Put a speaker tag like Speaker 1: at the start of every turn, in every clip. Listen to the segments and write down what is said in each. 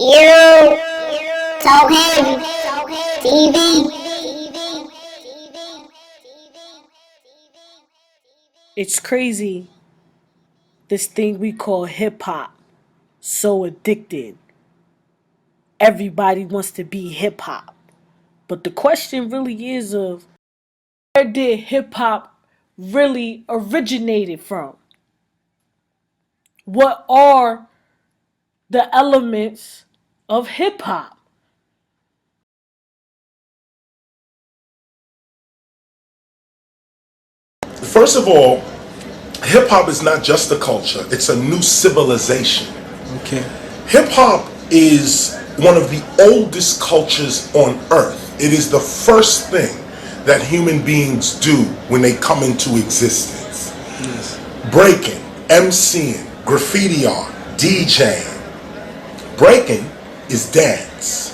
Speaker 1: You talk heavy TV.
Speaker 2: It's crazy, this thing we call hip-hop, so addicted. Everybody wants to be hip-hop. But the question really is of, where did hip-hop really originated from? What are the elements of hip-hop?
Speaker 3: First of all, hip-hop is not just a culture, it's a new civilization.
Speaker 4: Okay.
Speaker 3: Hip-hop is one of the oldest cultures on earth. It is the first thing that human beings do when they come into existence.
Speaker 4: Yes.
Speaker 3: Breaking, MCing, graffiti art, DJing. Breaking is dance.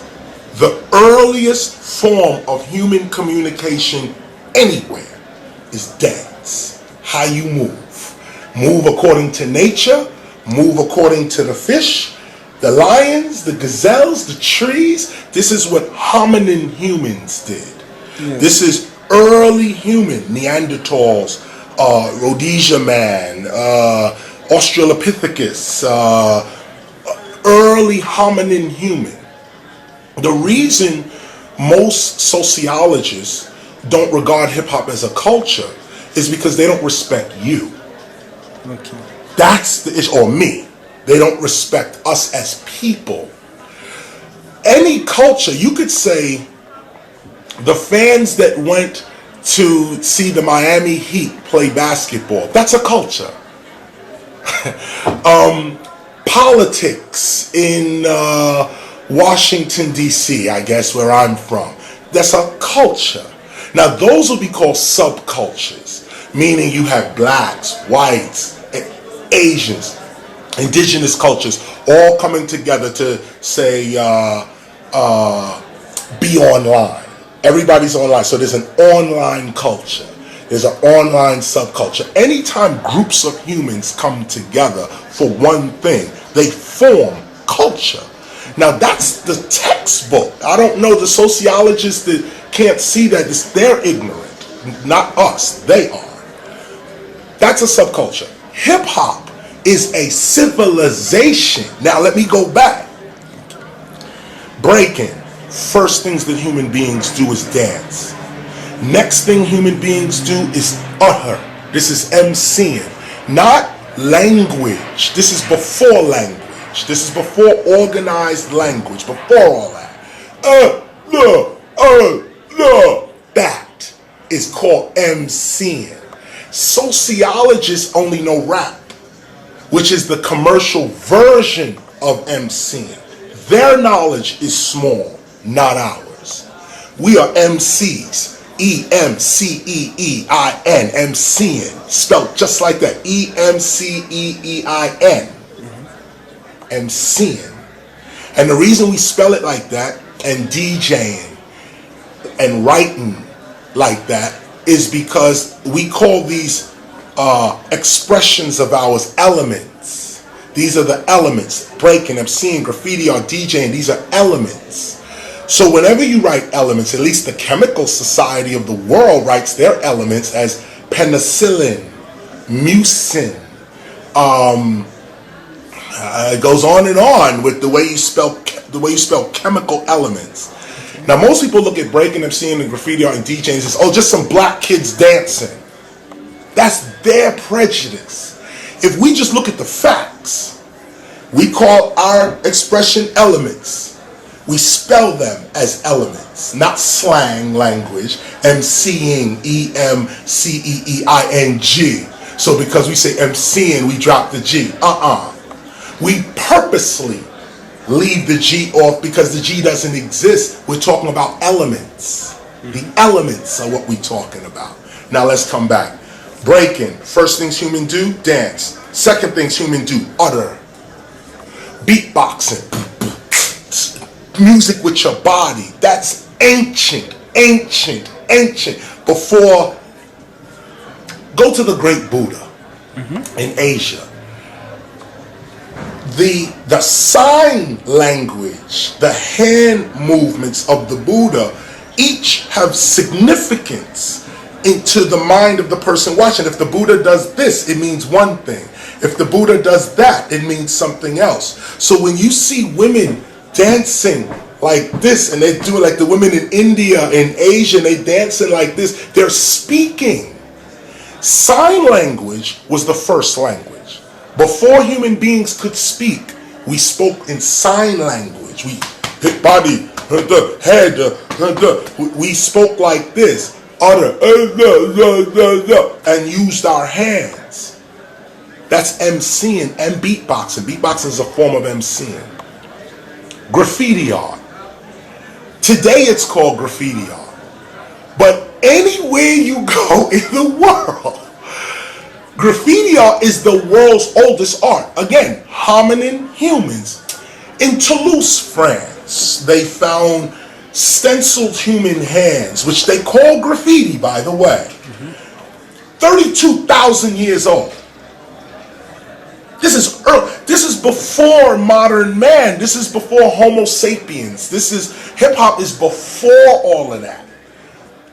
Speaker 3: The earliest form of human communication anywhere is dance. How you move. Move according to nature, move according to the fish, the lions, the gazelles, the trees. This is what hominin humans did.
Speaker 4: Yes.
Speaker 3: This is early human, Neanderthals, Rhodesia man, Australopithecus, early hominin human. The reason most sociologists don't regard hip-hop as a culture is because they don't respect you.
Speaker 4: Okay.
Speaker 3: That's the issue, or me. They don't respect us as people. Any culture, you could say the fans that went to see the Miami Heat play basketball, that's a culture. Politics in Washington, D.C., I guess, where I'm from, that's a culture. Now, those will be called subcultures, meaning you have blacks, whites, Asians, indigenous cultures all coming together to say be online. Everybody's online, so there's an online culture. There's an online subculture. Anytime groups of humans come together for one thing, they form culture. Now that's the textbook. I don't know the sociologists that can't see that. They're ignorant, not us. They are. That's a subculture. Hip-hop is a civilization. Now let me go back. Breaking. First things that human beings do is dance. Next thing human beings do is utter. This is MCing. Not language. This is before language. This is before organized language. Before all that. That is called MCing. Sociologists only know rap, which is the commercial version of MCing. Their knowledge is small, not ours. We are MCs. E-M-C-E-E-I-N. MCing. Spelled just like that. E-M-C-E-E-I-N. MCing. And the reason we spell it like that, and DJing, and writing like that, is because we call these expressions of ours elements. These are the elements. Breaking, MCing, graffiti, or DJing, these are elements. So whenever you write elements, at least the Chemical Society of the world writes their elements as penicillin, mucin. It goes on and on with the way you spell chemical elements. Now most people look at breaking, MCing, and graffiti art and DJing and says, oh, just some black kids dancing. That's their prejudice. If we just look at the facts, we call our expression elements. We spell them as elements, not slang language. MCing, E-M-C-E-E-I-N-G. So because we say MCing, we drop the G. We purposely leave the G off because the G doesn't exist. We're talking about elements. The elements are what we're talking about. Now let's come back. Breaking. First things human do, dance. Second things human do, utter. Beatboxing. Music with your body. That's ancient. Before, go to the great Buddha in Asia. the sign language, the hand movements of the Buddha, each have significance into the mind of the person watching. If the Buddha does this, it means one thing. If the Buddha does that, it means something else. So when you see women dancing like this, and they do it like the women in India and Asia, and they dancing like this, they're speaking. Sign language was the first language. Before human beings could speak, we spoke in sign language. We hit body, the head, we spoke like this, utter, and used our hands. That's MCing and beatboxing. Beatboxing is a form of MCing. Graffiti art. Today it's called graffiti art. But anywhere you go in the world, graffiti art is the world's oldest art. Again, hominin humans. In Toulouse, France, they found stenciled human hands, which they call graffiti, by the way. 32,000 years old. This is early. This is before modern man. This is before Homo sapiens. Hip hop is before all of that.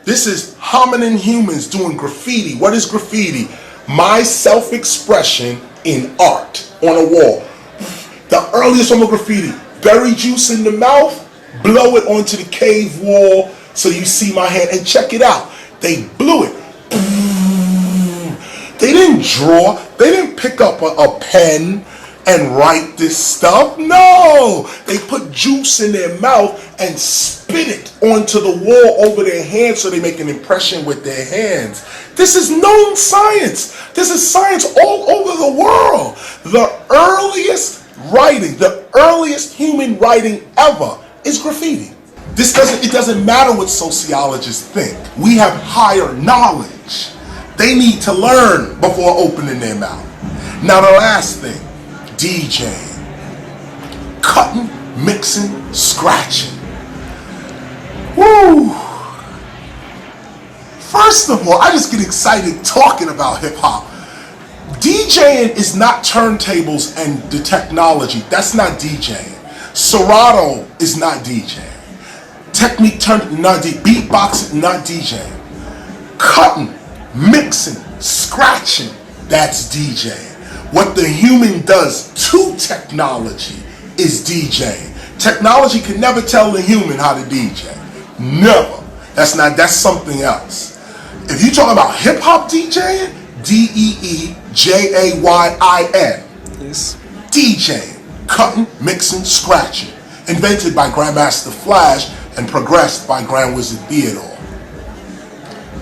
Speaker 3: This is hominin humans doing graffiti. What is graffiti? My self-expression in art on a wall. The earliest form of graffiti, berry juice in the mouth, blow it onto the cave wall so you see my hand, and check it out. They blew it. They didn't draw. They didn't pick up a pen and write this stuff. No, they put juice in their mouth and spit it onto the wall over their hands so they make an impression with their hands. This is known science. This is science all over the world. The earliest writing, the earliest human writing ever is graffiti. It doesn't matter what sociologists think. We have higher knowledge. They need to learn before opening their mouth. Now the last thing, DJing. Cutting, mixing, scratching. Woo! First of all, I just get excited talking about hip hop. DJing is not turntables and the technology. That's not DJing. Serato is not DJing. Technique not beatboxing, not DJing. Cutting, mixing, scratching, that's DJing. What the human does to technology is DJing. Technology can never tell the human how to DJ. Never. That's something else. If you talk about hip hop DJing, DEEJAYIN.
Speaker 4: Yes.
Speaker 3: DJing, cutting, mixing, scratching. Invented by Grandmaster Flash and progressed by Grand Wizard Theodore.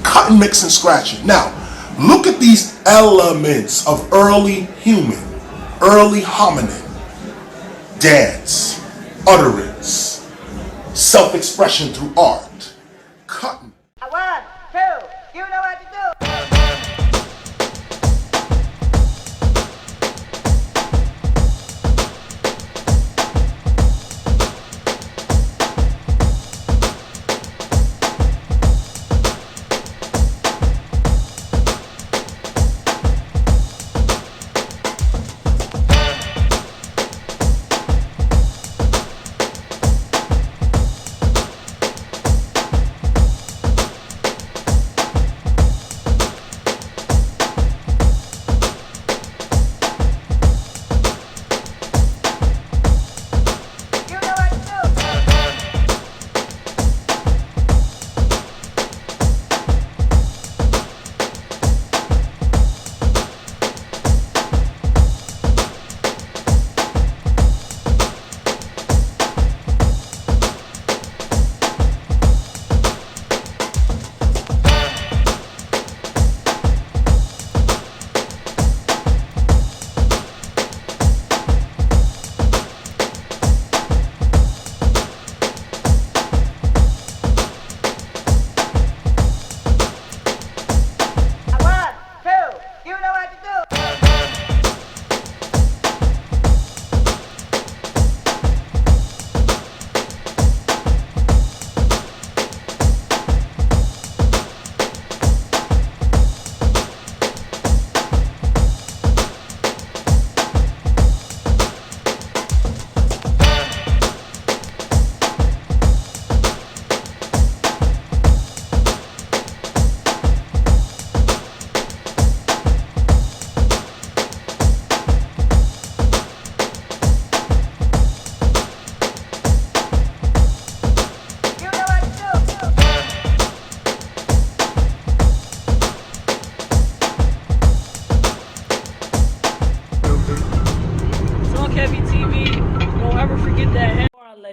Speaker 3: Cutting, mixing, scratching. Now, look at these elements of early human, early hominin. Dance, utterance, self-expression through art. Cutting.
Speaker 5: 1, 2, you know what to do.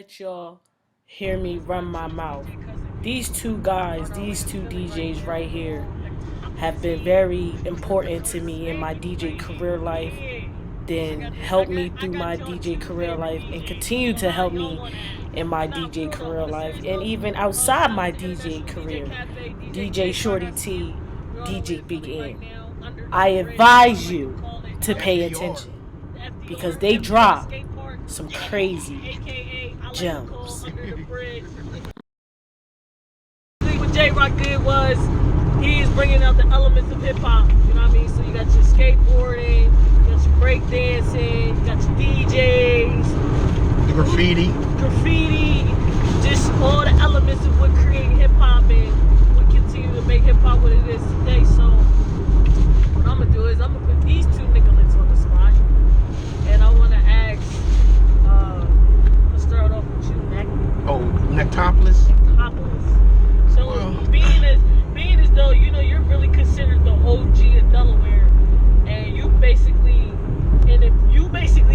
Speaker 2: let y'all hear me run my mouth. These two guys, these two DJs right here, have been very important to me in my DJ career life, then helped me through my DJ career life and continue to help me in my DJ career life and even outside my DJ career. DJSHORTYT, DJBIGANT. I advise you to pay attention because they drop some crazy gems.
Speaker 4: What J-Rock did was he's bringing out the elements of hip-hop, you know what I mean? So you got your skateboarding, you got your breakdancing, you got your DJs,
Speaker 6: the graffiti,
Speaker 4: just all the elements of what create hip-hop and what continue to make hip-hop what it is today. So what I'm gonna do is I'm gonna put these two niggalets on the spot, and I wanna ask, let's start off with you, Neck.
Speaker 6: oh, Nectopolis.
Speaker 4: So being as though you know you're really considered the OG of Delaware, and you basically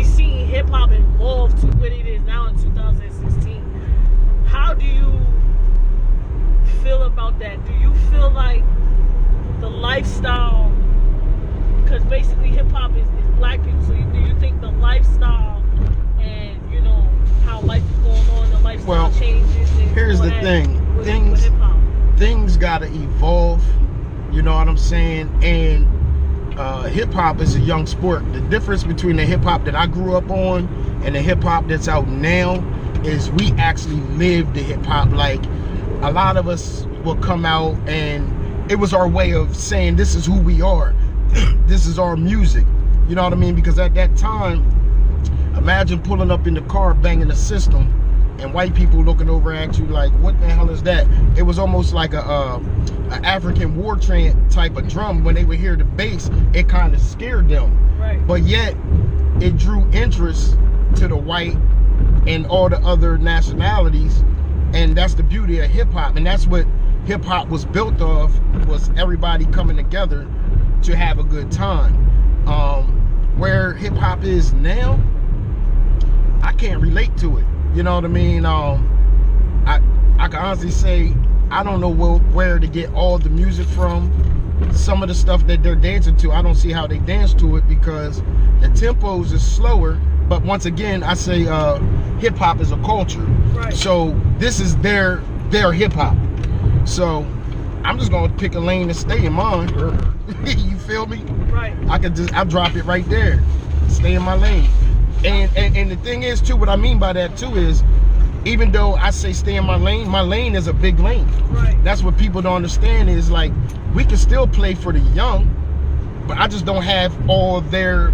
Speaker 4: seen hip hop evolve to what it is now in 2016. How do you feel about that? Do you feel like the lifestyle, because basically hip hop is black people, so do you think the lifestyle and you know how life is going on, the lifestyle changes? And
Speaker 6: here's the thing. Things gotta evolve, you know what I'm saying? And hip-hop is a young sport. The difference between the hip-hop that I grew up on and the hip-hop that's out now is we actually lived the hip-hop. Like, a lot of us will come out and it was our way of saying this is who we are. This is our music, you know what I mean? Because at that time, imagine pulling up in the car banging the system and white people looking over at you like, what the hell is that? It was almost like a African war chant type of drum. When they would hear the bass, it kind of scared them.
Speaker 4: Right.
Speaker 6: But yet, it drew interest to the white and all the other nationalities, and that's the beauty of hip-hop. And that's what hip-hop was built of, was everybody coming together to have a good time. Where hip-hop is now, I can't relate to it. You know what I mean? I can honestly say I don't know where to get all the music from. Some of the stuff that they're dancing to, I don't see how they dance to it because the tempos is slower. But once again, I say hip hop is a culture.
Speaker 4: Right.
Speaker 6: So this is their hip hop. So I'm just gonna pick a lane and stay in mine. You feel me?
Speaker 4: Right.
Speaker 6: I drop it right there. Stay in my lane. And the thing is too, what I mean by that too is, even though I say stay in my lane is a big lane.
Speaker 4: Right.
Speaker 6: That's what people don't understand is like, we can still play for the young, but I just don't have all their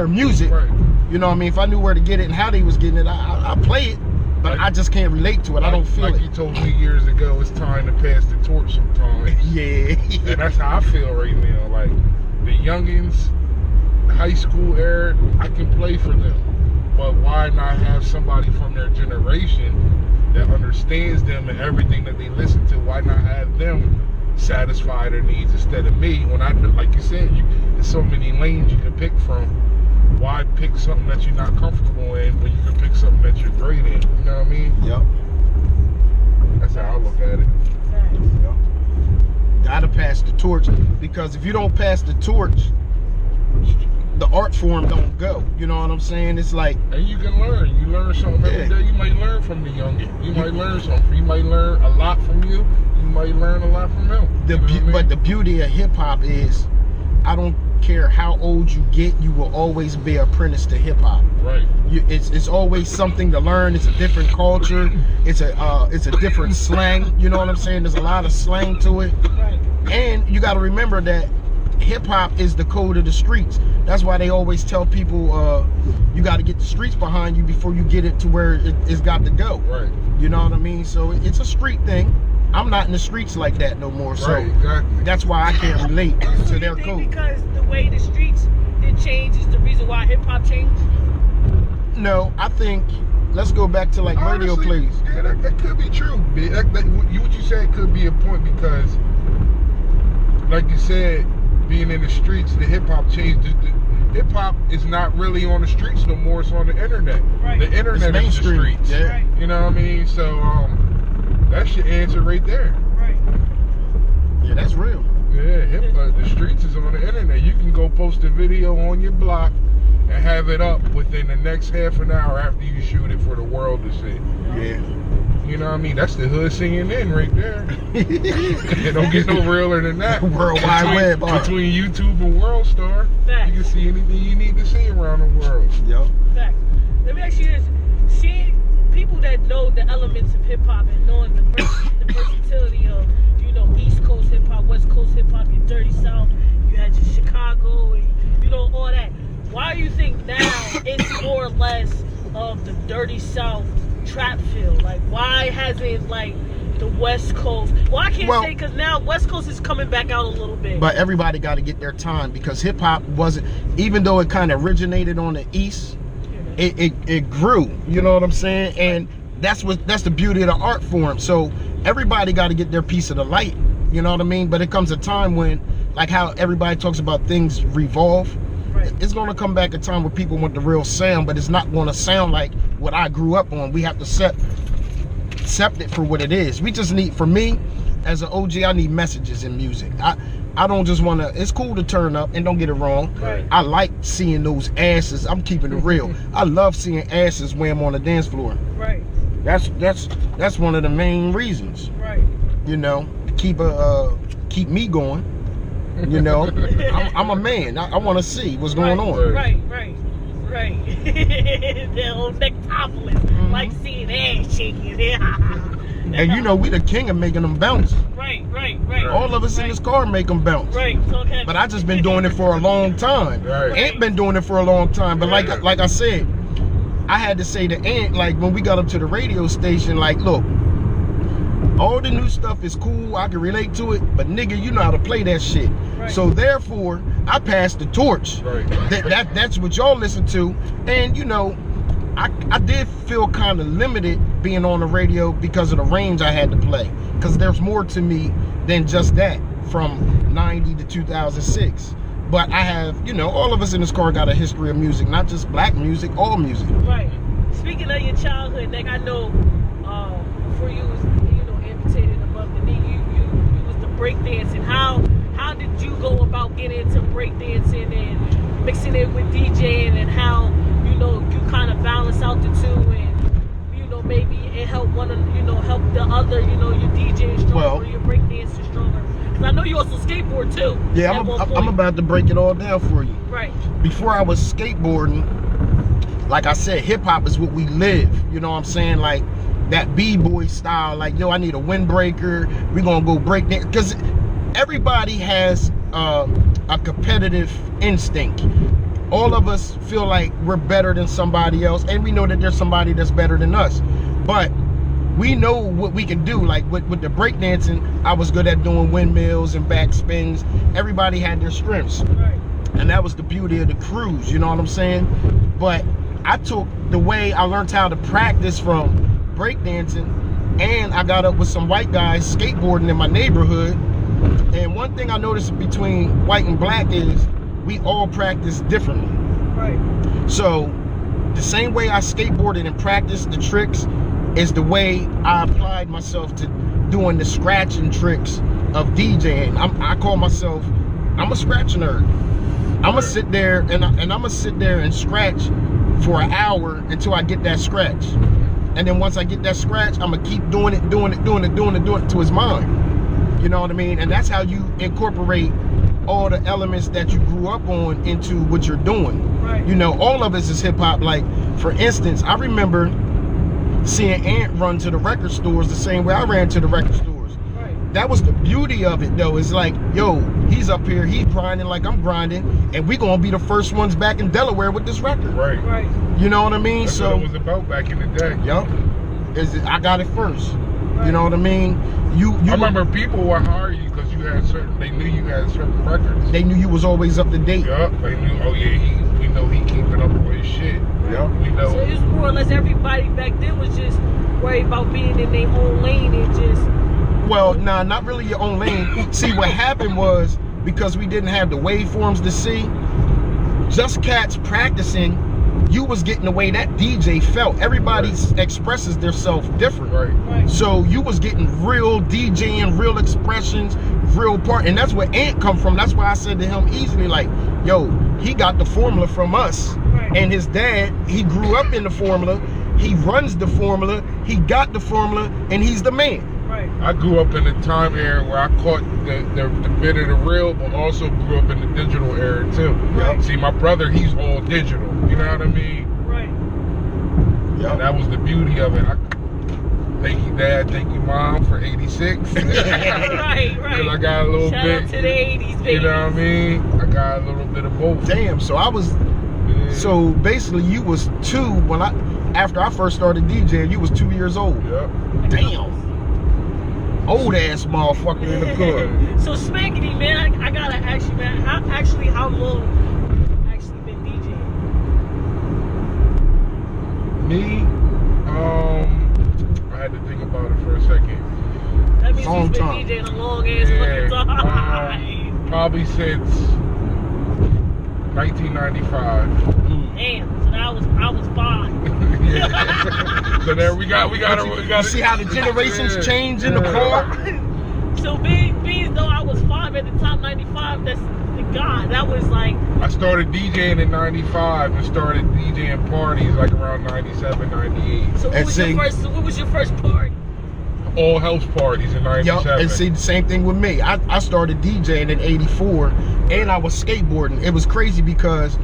Speaker 6: music.
Speaker 3: Right.
Speaker 6: You know what I mean? If I knew where to get it and how they was getting it, I play it, but I just can't relate to it. I don't feel it.
Speaker 3: Like you told me years ago, it's time to pass the torch sometimes.
Speaker 6: Yeah.
Speaker 3: And that's how I feel right now. Like, the youngins, high school era, I can play for them. But why not have somebody from their generation that understands them and everything that they listen to? Why not have them satisfy their needs instead of me? When I, like you said, there's so many lanes you can pick from. Why pick something that you're not comfortable in when you can pick something that you're great in? You know what I mean?
Speaker 6: Yep.
Speaker 3: That's how I look at it.
Speaker 6: Yep. Gotta pass the torch, because if you don't pass the torch, the art form don't go. You know what I'm saying? It's like,
Speaker 3: and you can learn. You learn something every day. You might learn from the youngin. You might learn something. You might learn a lot from you. You might learn a lot from them.
Speaker 6: But the beauty of hip hop is, I don't care how old you get, you will always be an apprentice to hip hop.
Speaker 3: Right.
Speaker 6: It's always something to learn. It's a different culture. It's a different slang. You know what I'm saying? There's a lot of slang to it.
Speaker 4: Right.
Speaker 6: And you got to remember that hip hop is the code of the streets. That's why they always tell people you got to get the streets behind you before you get it to where it's got to go.
Speaker 3: Right.
Speaker 6: You know what I mean? So it's a street thing. I'm not in the streets like that no more. So
Speaker 3: right, exactly.
Speaker 6: That's why I can't relate
Speaker 4: So
Speaker 6: to their
Speaker 4: you think
Speaker 6: code.
Speaker 4: because the way the streets did change is the reason why hip hop changed?
Speaker 6: No, I think let's go back to like radio
Speaker 3: Honestly,
Speaker 6: plays.
Speaker 3: Yeah, that could be true. What you said could be a point, because like you said, being in the streets, the hip hop changed.
Speaker 7: hip hop is not really on the streets no more. It's on the internet.
Speaker 4: Right.
Speaker 7: The internet is the streets.
Speaker 6: Yeah.
Speaker 4: Right.
Speaker 7: You know what I mean? So that's your answer right there.
Speaker 4: Right.
Speaker 6: Yeah, that's real.
Speaker 7: Yeah, the streets is on the internet. You can go post a video on your block and have it up within the next half an hour after you shoot it for the world to see.
Speaker 6: Yeah.
Speaker 7: You know what I mean? That's the hood CNN right there. It don't get no realer than that.
Speaker 6: World Wide Web.
Speaker 7: Between YouTube and World Star,
Speaker 4: Facts.
Speaker 7: you can see anything you need to see around the world.
Speaker 6: Yo.
Speaker 4: Facts. Let me ask you this. Seeing people that know the elements of hip hop and knowing the versatility of, you know, East Coast hip hop, West Coast hip hop, your Dirty South, you had your Chicago, and you know, all that. Why do you think now it's more or less of the Dirty South trap feel? Like, why hasn't, like, the West Coast? Well, I can't say, because now West Coast is coming back out a little bit.
Speaker 6: But everybody got to get their time, because hip hop wasn't, even though it kind of originated on the East, it grew. You know what I'm saying? And that's the beauty of the art form. So everybody got to get their piece of the light. You know what I mean? But it comes a time when, like how everybody talks about things revolve. Right. It's going to come back a time where people want the real sound, but it's not going to sound like what I grew up on. We have to accept it for what it is. We just need, for me, as an OG, I need messages in music. I don't just want to, it's cool to turn up, and don't get it wrong.
Speaker 4: Right.
Speaker 6: I like seeing those asses. I'm keeping it real. I love seeing asses wham on the dance floor.
Speaker 4: Right.
Speaker 6: That's one of the main reasons.
Speaker 4: Right.
Speaker 6: You know, to keep me going. You know, I'm a man. I want to see what's going on.
Speaker 4: Right. The old nectopolis, like seeing ass shaking.
Speaker 6: And you know, we the king of making them bounce.
Speaker 4: Right.
Speaker 6: All of us in this car make them bounce.
Speaker 4: Right. Okay.
Speaker 6: But I just been doing it for a long time.
Speaker 7: Right.
Speaker 6: Ant been doing it for a long time. But like I said, I had to say to Ant, like when we got up to the radio station, like, look, all the new stuff is cool, I can relate to it, but nigga, you know how to play that shit. Right. So therefore, I passed the torch.
Speaker 7: Right.
Speaker 6: That's what y'all listen to. And you know, I did feel kind of limited being on the radio because of the range I had to play. Because there's more to me than just that from 90 to 2006. But I have, you know, all of us in this car got a history of music, not just black music, all music.
Speaker 4: Right. Speaking of your childhood, Nick, I know before you was, you know, amputated above the knee, you was the breakdancing. How did you go about getting into breakdancing and mixing it with DJing, and how, you know, you kind of balance out the two, and, you know, maybe it helped one of, you know, help the other, you know, your DJing stronger, your breakdancing stronger. Because I know you also skateboard too.
Speaker 6: Yeah, I'm about to break it all down for you.
Speaker 4: Right.
Speaker 6: Before I was skateboarding, like I said, hip hop is what we live. You know what I'm saying? Like that b-boy style, like, yo, I need a windbreaker, we're gonna go break dance. Because everybody has a competitive instinct. All of us feel like we're better than somebody else, and we know that there's somebody that's better than us. But we know what we can do. Like with the breakdancing, I was good at doing windmills and backspins. Everybody had their strengths.
Speaker 4: Right.
Speaker 6: And that was the beauty of the cruise, you know what I'm saying? But I took the way I learned how to practice from breakdancing, and I got up with some white guys skateboarding in my neighborhood. And one thing I noticed between white and black is we all practice differently.
Speaker 4: Right. So
Speaker 6: the same way I skateboarded and practiced the tricks is the way I applied myself to doing the scratching tricks of DJing. I call myself, I'm a scratch nerd. I'm gonna sit there and I'm gonna sit there and scratch for an hour until I get that scratch. And then once I get that scratch, I'm gonna keep doing it to his mind. You know what I mean? And that's how you incorporate all the elements that you grew up on into what you're doing.
Speaker 4: Right.
Speaker 6: You know, all of us is hip hop. Like, for instance, I remember seeing Ant run to the record stores the same way I ran to the record stores.
Speaker 4: Right.
Speaker 6: That was the beauty of it, though. It's like, yo, he's up here, he's grinding like I'm grinding, and we gonna be the first ones back in Delaware with this record.
Speaker 7: Right.
Speaker 4: Right.
Speaker 6: You know what I mean?
Speaker 7: That's
Speaker 6: so
Speaker 7: what it was about back in the day.
Speaker 6: Yup. I got it first.
Speaker 4: Right.
Speaker 6: You know what I mean?
Speaker 7: I remember people would hire you because you had they knew you had certain records.
Speaker 6: They knew you was always up to date.
Speaker 7: Yup, they knew, oh yeah, we know he keeping up with his shit.
Speaker 6: Yup.
Speaker 7: We know.
Speaker 4: So it's more or less everybody back then was just worried about being in their own lane and just...
Speaker 6: Well, nah, not really your own lane. See, what happened was, because we didn't have the waveforms to see, just cats practicing, you was getting the way that DJ felt. Everybody expresses themselves different.
Speaker 7: Right.
Speaker 6: So you was getting real DJing, real expressions, real part. And that's where Ant come from. That's why I said to him easily, like, yo, he got the formula from us.
Speaker 4: Right.
Speaker 6: And his dad, he grew up in the formula. He runs the formula. He got the formula, and he's the man.
Speaker 4: Right.
Speaker 7: I grew up in a time era where I caught the bit of the real, but also grew up in the digital era too.
Speaker 4: Right.
Speaker 7: See, my brother, he's all digital. You know what I mean?
Speaker 4: Right.
Speaker 6: Yeah.
Speaker 7: And that was the beauty of it. Thank you, Dad. Thank you, Mom, for 86.
Speaker 4: Right.
Speaker 7: Because I got a little
Speaker 4: Shout
Speaker 7: bit.
Speaker 4: out to the 80s, baby.
Speaker 7: You know what I mean? I got a little bit of both.
Speaker 6: Damn. So I was.
Speaker 7: Yeah.
Speaker 6: So basically, you was 2 when after I first started DJing. You was 2 years old.
Speaker 7: Yep.
Speaker 6: Damn. Old ass motherfucker in the club.
Speaker 4: So Smackity, man, I gotta ask you, man, how long have you actually been DJing?
Speaker 7: Me, I had to think about it for a second.
Speaker 4: That means
Speaker 6: Long
Speaker 4: he's been
Speaker 6: time.
Speaker 4: DJing a long ass fucking time.
Speaker 7: Probably since 1995.
Speaker 4: Damn, so I was 5.
Speaker 7: Yeah. So there we got
Speaker 6: You see how the generations change in the car?
Speaker 4: So being though I was 5 at the time, 95, that's God, that was like.
Speaker 7: I started DJing in 95 and started DJing parties like around 97, 98.
Speaker 4: So what was your first party?
Speaker 7: All house parties in 97.
Speaker 6: Yup, and see the same thing with me. I started DJing in 84 and I was skateboarding. It was crazy because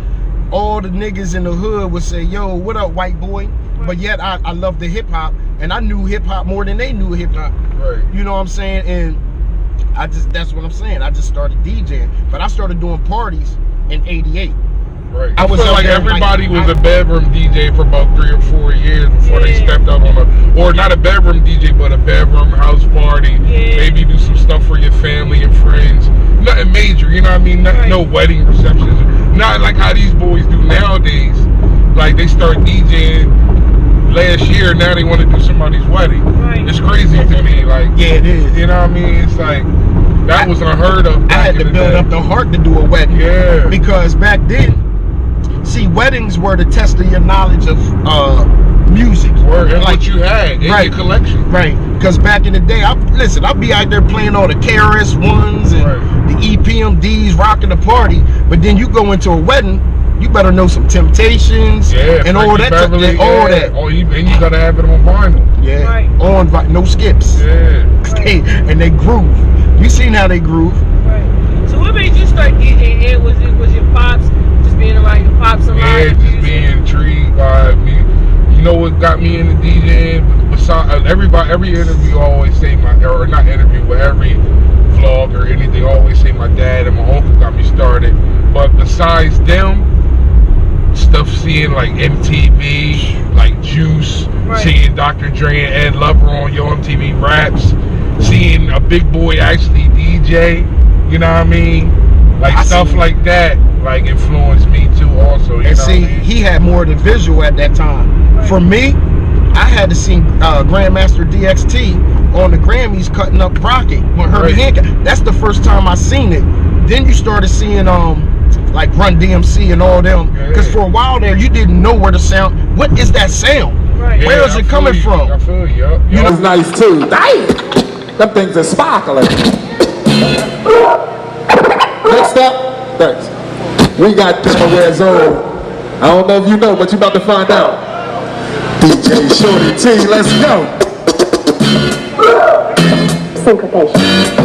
Speaker 6: all the niggas in the hood would say, yo, what up, white boy? Right. But yet I loved the hip hop and I knew hip hop more than they knew hip hop.
Speaker 7: Right.
Speaker 6: You know what I'm saying? And that's what I'm saying. I just started DJing, but I started doing parties in 88.
Speaker 7: Right.
Speaker 6: I was
Speaker 7: feel like everybody was a bedroom DJ for about 3 or 4 years before they stepped out on or not a bedroom DJ, but a bedroom house party.
Speaker 4: Yeah.
Speaker 7: Maybe do some stuff for your family and friends. Nothing major, you know what I mean? No wedding receptions. Not like how these boys do nowadays. Like they start DJing last year, now they want to do somebody's wedding.
Speaker 4: Right.
Speaker 7: It's crazy to me. Like,
Speaker 6: yeah, it is.
Speaker 7: You know what I mean? It's like that was unheard of.
Speaker 6: I had to build up the heart to do a wedding.
Speaker 7: Yeah.
Speaker 6: Because back then, see, weddings were the test of your knowledge of music.
Speaker 7: And like what you had in your collection.
Speaker 6: Right. Because back in the day, I'll be out there playing all the KRS Ones and the EPMDs, rocking the party. But then you go into a wedding, you better know some Temptations and all that.
Speaker 7: Beverly,
Speaker 6: all that.
Speaker 7: Oh, and you gotta have it on vinyl.
Speaker 6: Yeah.
Speaker 4: Right.
Speaker 6: On no skips.
Speaker 7: Yeah.
Speaker 6: And they groove. You seen how they groove.
Speaker 4: Right. So what made you start DJing? And was your pops just being around your pops a lot?
Speaker 7: Yeah, just being intrigued by me. You know what got me into DJing? Besides every interview I always say or not interview, but every vlog or anything, I always say my dad and my uncle got me started. But besides them, stuff seeing like MTV, like Juice, seeing Dr. Dre and Ed Lover on Yo MTV Raps, seeing a big boy actually DJ, you know what I mean? Like stuff like that, like influenced me too also. You
Speaker 6: and
Speaker 7: know
Speaker 6: see,
Speaker 7: what I mean?
Speaker 6: he had more of the visual at that time. For me, I had to see Grandmaster DXT on the Grammys cutting up Rocket with Herbie Hancock. That's the first time I seen it. Then you started seeing like Run DMC and all them. Because for a while there, you didn't know where the sound. What is that sound?
Speaker 4: Right.
Speaker 6: Where is it coming from?
Speaker 7: I feel you.
Speaker 8: You know, it's nice too. Damn, them things are sparkling. Next up, thanks. We got Delaware Zone. I don't know if you know, but you about to find out. DJSHORTYT, let's go.
Speaker 1: Syncopation.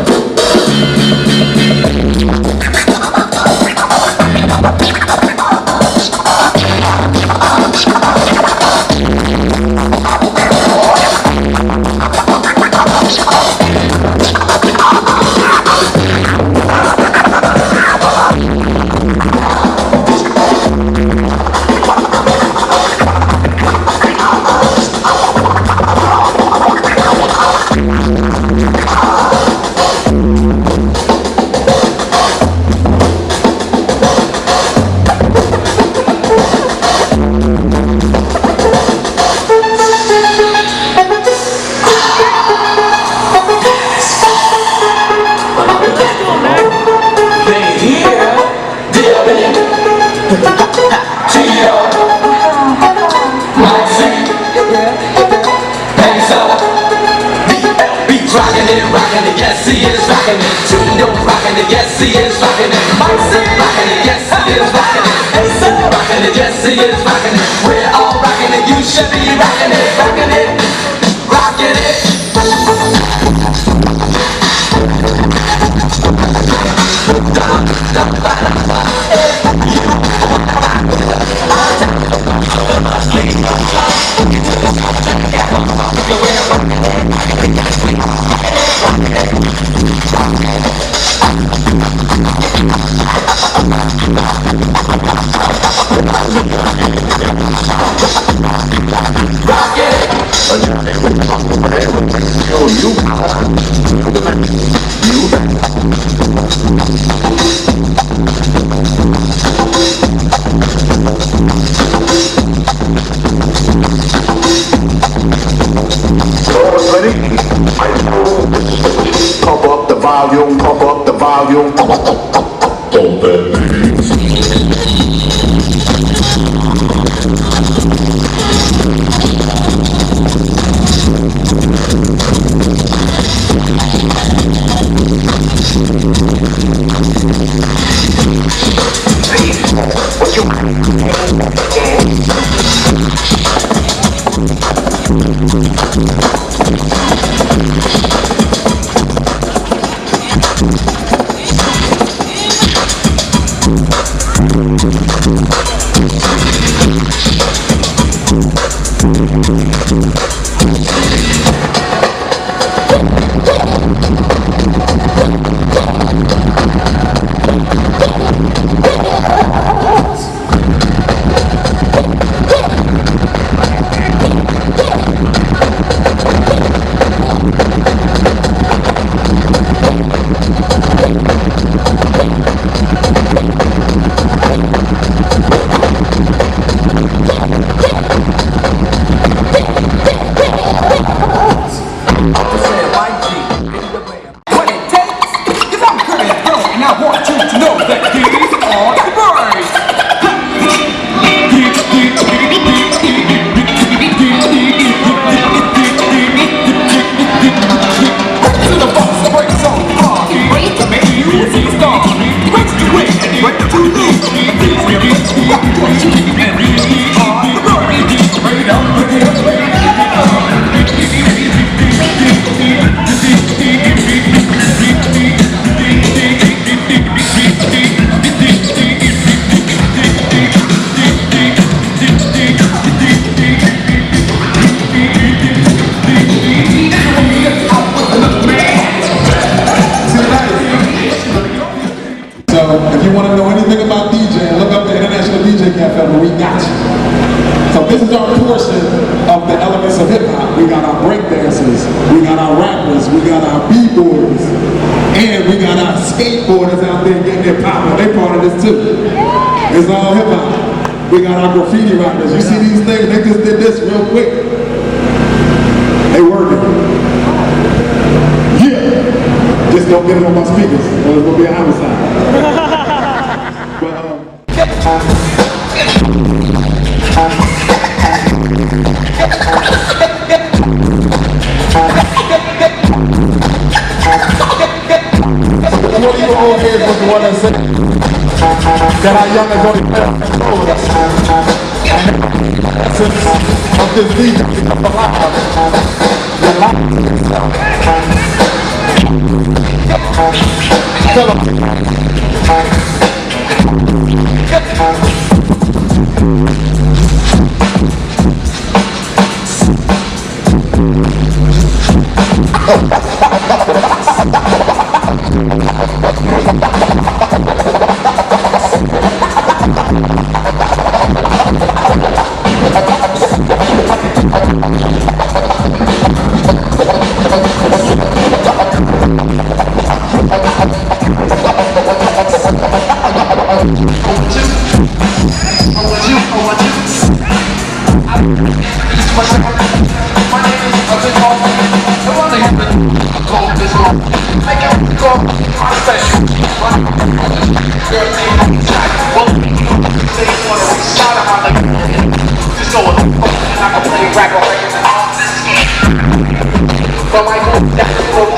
Speaker 9: rocking it, yes he is rocking it. Tundo rocking it, yes he is rocking it. Mike said rocking it, yes he is rocking it. Hey said rocking it, yes he is rocking it. We're all rocking it, you should be rocking it, rocking it, rocking it.
Speaker 8: Pump up the volume, pump up the volume. Don't If you want to know anything about DJing, look up the International DJ Cafe where we got you. So this is our portion of the Elements of HipHop. We got our breakdancers, we got our rappers, we got our b-boys, and we got our skateboarders out there getting their poppin'. They part of this too. It's all HipHop. We got our graffiti writers. You see these things? They just did this real quick. They working. Yeah. Just don't get them on my speakers, or it's gonna be a homicide.
Speaker 9: What you old heads was the one that said that our youngest only told us. Of this DJ become alive. Tell them. But I know that's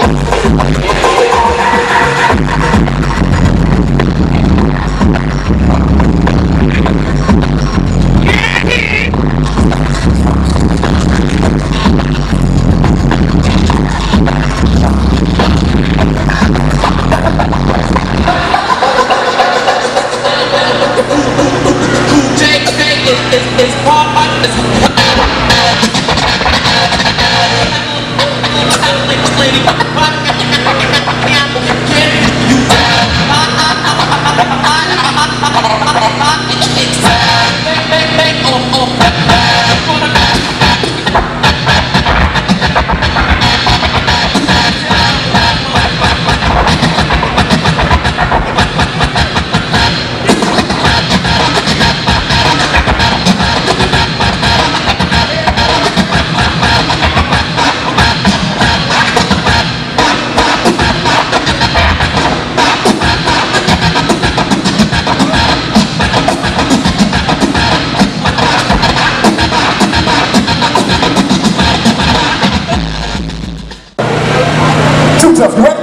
Speaker 8: Too tough, you ready?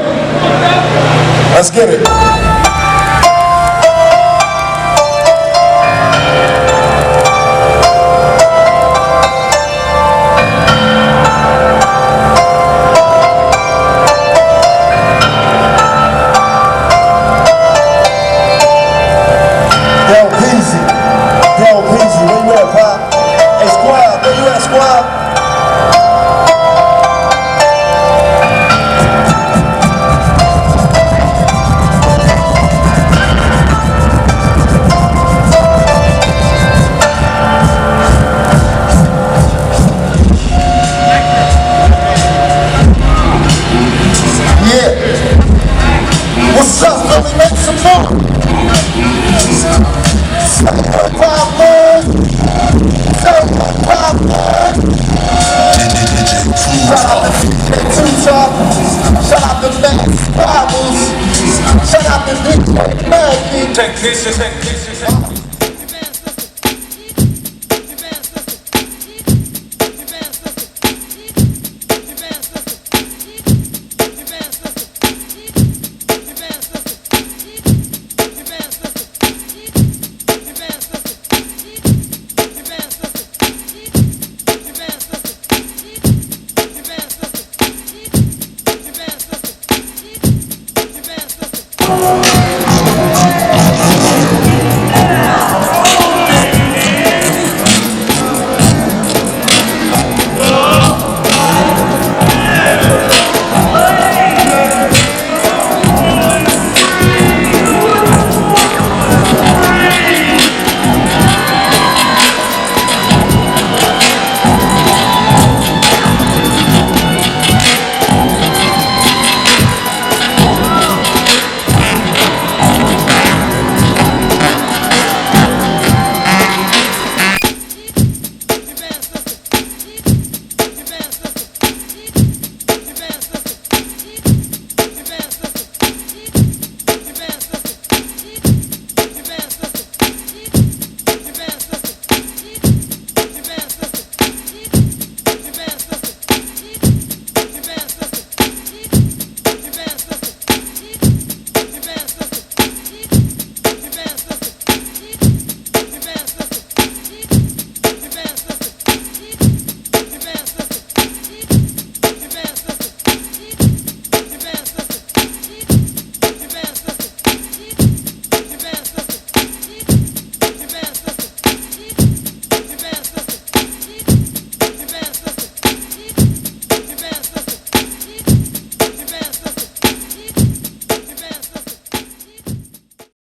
Speaker 8: Let's get it. Yo, Peasy, where you at, Pop? Hey, Squad, where you at, Squad? What's up, Philly? Make some more. Shout out to Max Problems. Shout out to Big Maggie. Technicians.